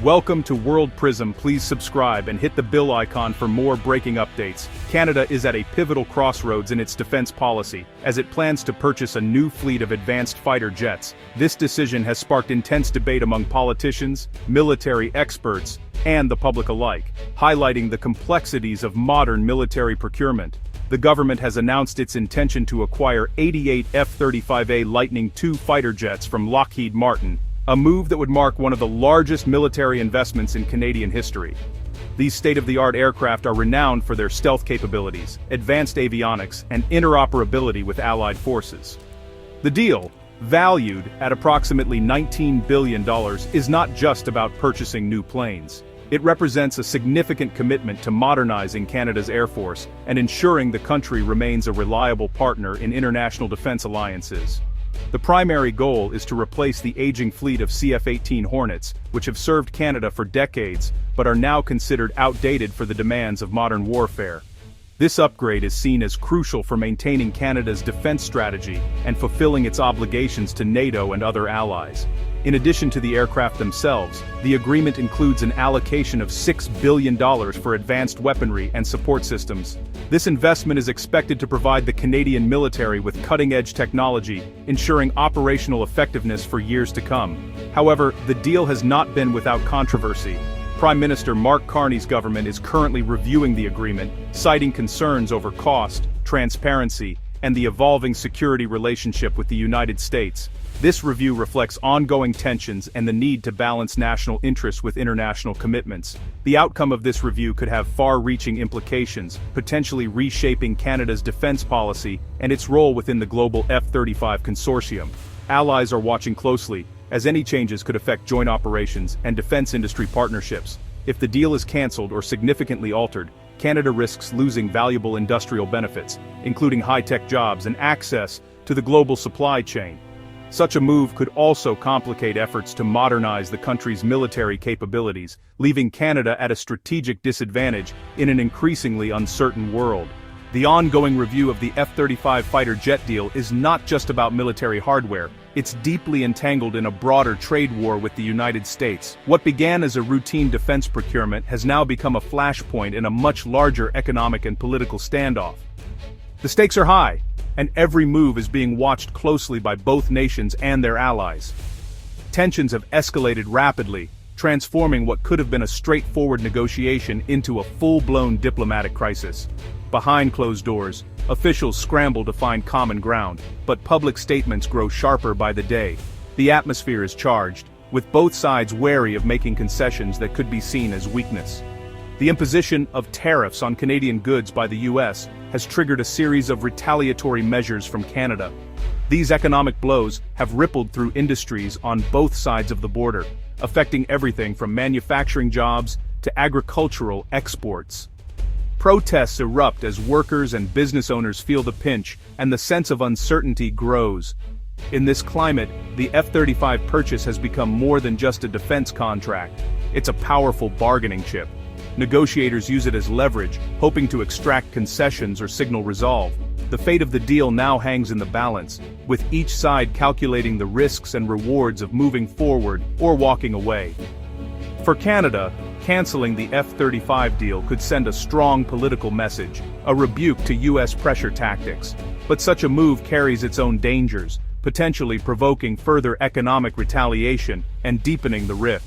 Welcome to World Prism. Please subscribe and hit the bell icon for more breaking updates. Canada is at a pivotal crossroads in its defense policy, as it plans to purchase a new fleet of advanced fighter jets. This decision has sparked intense debate among politicians, military experts, and the public alike, highlighting the complexities of modern military procurement. The government has announced its intention to acquire 88 F-35A Lightning II fighter jets from Lockheed Martin, a move that would mark one of the largest military investments in Canadian history. These state-of-the-art aircraft are renowned for their stealth capabilities, advanced avionics, and interoperability with allied forces. The deal, valued at approximately $19 billion, is not just about purchasing new planes. It represents a significant commitment to modernizing Canada's Air Force and ensuring the country remains a reliable partner in international defense alliances. The primary goal is to replace the aging fleet of CF-18 Hornets, which have served Canada for decades, but are now considered outdated for the demands of modern warfare. This upgrade is seen as crucial for maintaining Canada's defense strategy and fulfilling its obligations to NATO and other allies. In addition to the aircraft themselves, the agreement includes an allocation of $6 billion for advanced weaponry and support systems. This investment is expected to provide the Canadian military with cutting-edge technology, ensuring operational effectiveness for years to come. However, the deal has not been without controversy. Prime Minister Mark Carney's government is currently reviewing the agreement, citing concerns over cost, transparency, and the evolving security relationship with the United States. This review reflects ongoing tensions and the need to balance national interests with international commitments. The outcome of this review could have far-reaching implications, potentially reshaping Canada's defense policy and its role within the global F-35 consortium. Allies are watching closely, as any changes could affect joint operations and defense industry partnerships. If the deal is cancelled or significantly altered, Canada risks losing valuable industrial benefits, including high-tech jobs and access to the global supply chain. Such a move could also complicate efforts to modernize the country's military capabilities, leaving Canada at a strategic disadvantage in an increasingly uncertain world. The ongoing review of the F-35 fighter jet deal is not just about military hardware, it's deeply entangled in a broader trade war with the United States. What began as a routine defense procurement has now become a flashpoint in a much larger economic and political standoff. The stakes are high, and every move is being watched closely by both nations and their allies. Tensions have escalated rapidly, transforming what could have been a straightforward negotiation into a full-blown diplomatic crisis. Behind closed doors, officials scramble to find common ground, but public statements grow sharper by the day. The atmosphere is charged, with both sides wary of making concessions that could be seen as weakness. The imposition of tariffs on Canadian goods by the US has triggered a series of retaliatory measures from Canada. These economic blows have rippled through industries on both sides of the border, affecting everything from manufacturing jobs to agricultural exports. Protests erupt as workers and business owners feel the pinch, and the sense of uncertainty grows. In this climate, the F-35 purchase has become more than just a defense contract. It's a powerful bargaining chip. Negotiators use it as leverage, hoping to extract concessions or signal resolve. The fate of the deal now hangs in the balance, with each side calculating the risks and rewards of moving forward or walking away. For Canada, canceling the F-35 deal could send a strong political message, a rebuke to US pressure tactics. But such a move carries its own dangers, potentially provoking further economic retaliation and deepening the rift.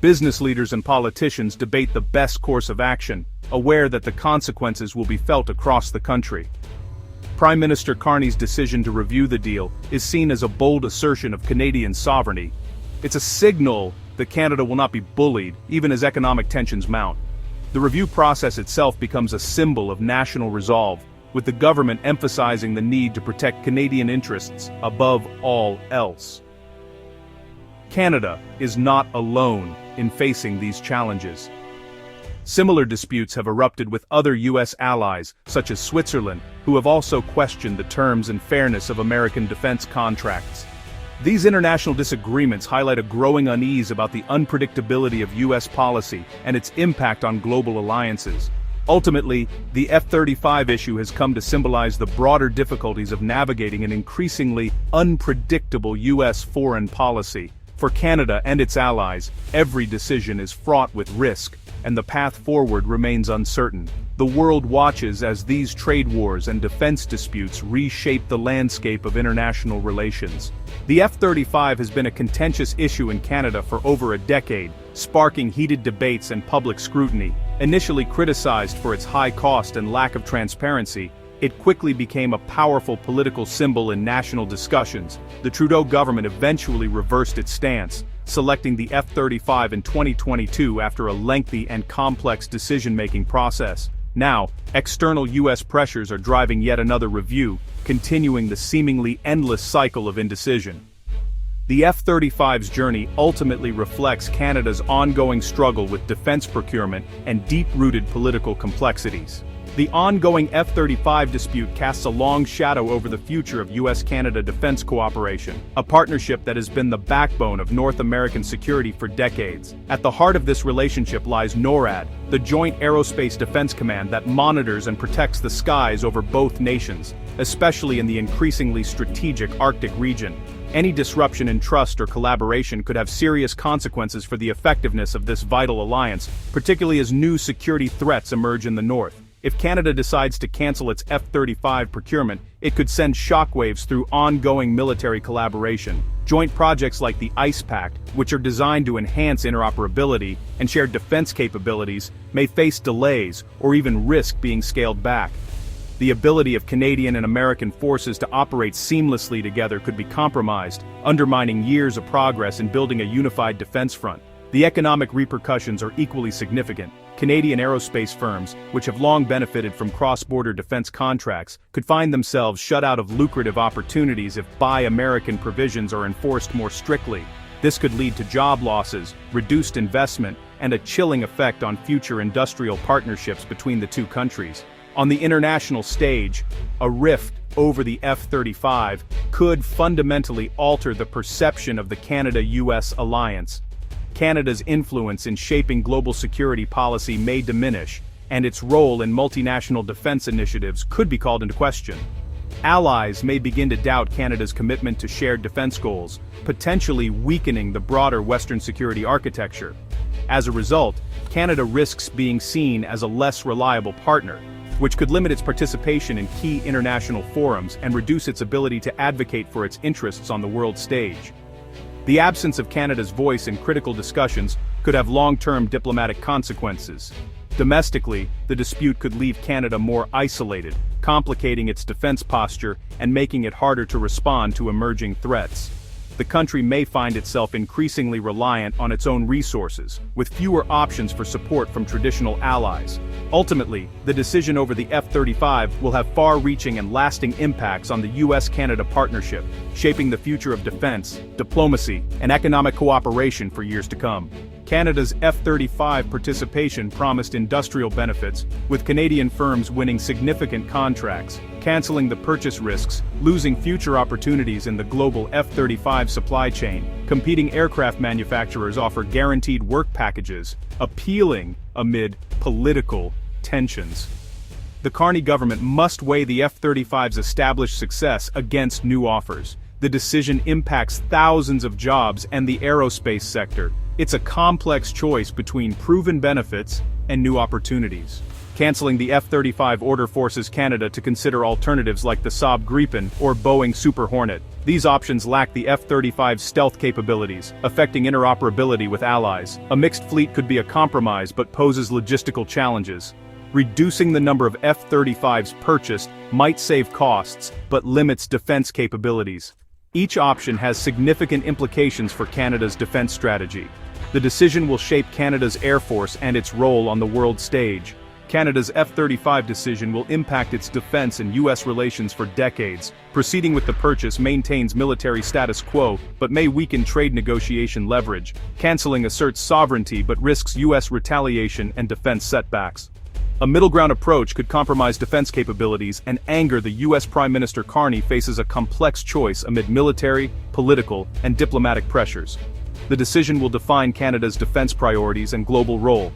Business leaders and politicians debate the best course of action, aware that the consequences will be felt across the country. Prime Minister Carney's decision to review the deal is seen as a bold assertion of Canadian sovereignty. It's a signal that Canada will not be bullied, even as economic tensions mount. The review process itself becomes a symbol of national resolve, with the government emphasizing the need to protect Canadian interests above all else. Canada is not alone in facing these challenges. Similar disputes have erupted with other US allies, such as Switzerland, who have also questioned the terms and fairness of American defense contracts. These international disagreements highlight a growing unease about the unpredictability of US policy and its impact on global alliances. Ultimately, the F-35 issue has come to symbolize the broader difficulties of navigating an increasingly unpredictable US foreign policy. For Canada and its allies, every decision is fraught with risk, and the path forward remains uncertain. The world watches as these trade wars and defense disputes reshape the landscape of international relations. The F-35 has been a contentious issue in Canada for over a decade, sparking heated debates and public scrutiny. Initially criticized for its high cost and lack of transparency, it quickly became a powerful political symbol in national discussions. The Trudeau government eventually reversed its stance, selecting the F-35 in 2022 after a lengthy and complex decision-making process. Now, external U.S. pressures are driving yet another review, continuing the seemingly endless cycle of indecision. The F-35's journey ultimately reflects Canada's ongoing struggle with defense procurement and deep-rooted political complexities. The ongoing F-35 dispute casts a long shadow over the future of U.S.-Canada defense cooperation, a partnership that has been the backbone of North American security for decades. At the heart of this relationship lies NORAD, the Joint Aerospace Defense Command that monitors and protects the skies over both nations, especially in the increasingly strategic Arctic region. Any disruption in trust or collaboration could have serious consequences for the effectiveness of this vital alliance, particularly as new security threats emerge in the north. If Canada decides to cancel its F-35 procurement, it could send shockwaves through ongoing military collaboration. Joint projects like the ICE Pact, which are designed to enhance interoperability and shared defense capabilities, may face delays or even risk being scaled back. The ability of Canadian and American forces to operate seamlessly together could be compromised, undermining years of progress in building a unified defense front. The economic repercussions are equally significant. Canadian aerospace firms, which have long benefited from cross-border defense contracts, could find themselves shut out of lucrative opportunities if Buy American provisions are enforced more strictly. This could lead to job losses, reduced investment, and a chilling effect on future industrial partnerships between the two countries. On the international stage, a rift over the F-35 could fundamentally alter the perception of the Canada-US alliance. Canada's influence in shaping global security policy may diminish, and its role in multinational defense initiatives could be called into question. Allies may begin to doubt Canada's commitment to shared defense goals, potentially weakening the broader Western security architecture. As a result, Canada risks being seen as a less reliable partner, which could limit its participation in key international forums and reduce its ability to advocate for its interests on the world stage. The absence of Canada's voice in critical discussions could have long-term diplomatic consequences. Domestically, the dispute could leave Canada more isolated, complicating its defense posture and making it harder to respond to emerging threats. The country may find itself increasingly reliant on its own resources, with fewer options for support from traditional allies. Ultimately, the decision over the F-35 will have far-reaching and lasting impacts on the U.S.-Canada partnership, shaping the future of defense, diplomacy, and economic cooperation for years to come. Canada's F-35 participation promised industrial benefits, with Canadian firms winning significant contracts, canceling the purchase risks, losing future opportunities in the global F-35 supply chain. Competing aircraft manufacturers offer guaranteed work packages, appealing amid political tensions. The Carney government must weigh the F-35's established success against new offers. The decision impacts thousands of jobs and the aerospace sector. It's a complex choice between proven benefits and new opportunities. Canceling the F-35 order forces Canada to consider alternatives like the Saab Gripen or Boeing Super Hornet. These options lack the F-35's stealth capabilities, affecting interoperability with allies. A mixed fleet could be a compromise but poses logistical challenges. Reducing the number of F-35s purchased might save costs but limits defense capabilities. Each option has significant implications for Canada's defense strategy. The decision will shape Canada's Air Force and its role on the world stage. Canada's F-35 decision will impact its defense and U.S. relations for decades. Proceeding with the purchase maintains military status quo, but may weaken trade negotiation leverage. Canceling asserts sovereignty but risks U.S. retaliation and defense setbacks. A middle ground approach could compromise defense capabilities and anger the U.S. Prime Minister. Carney faces a complex choice amid military, political, and diplomatic pressures. The decision will define Canada's defense priorities and global role.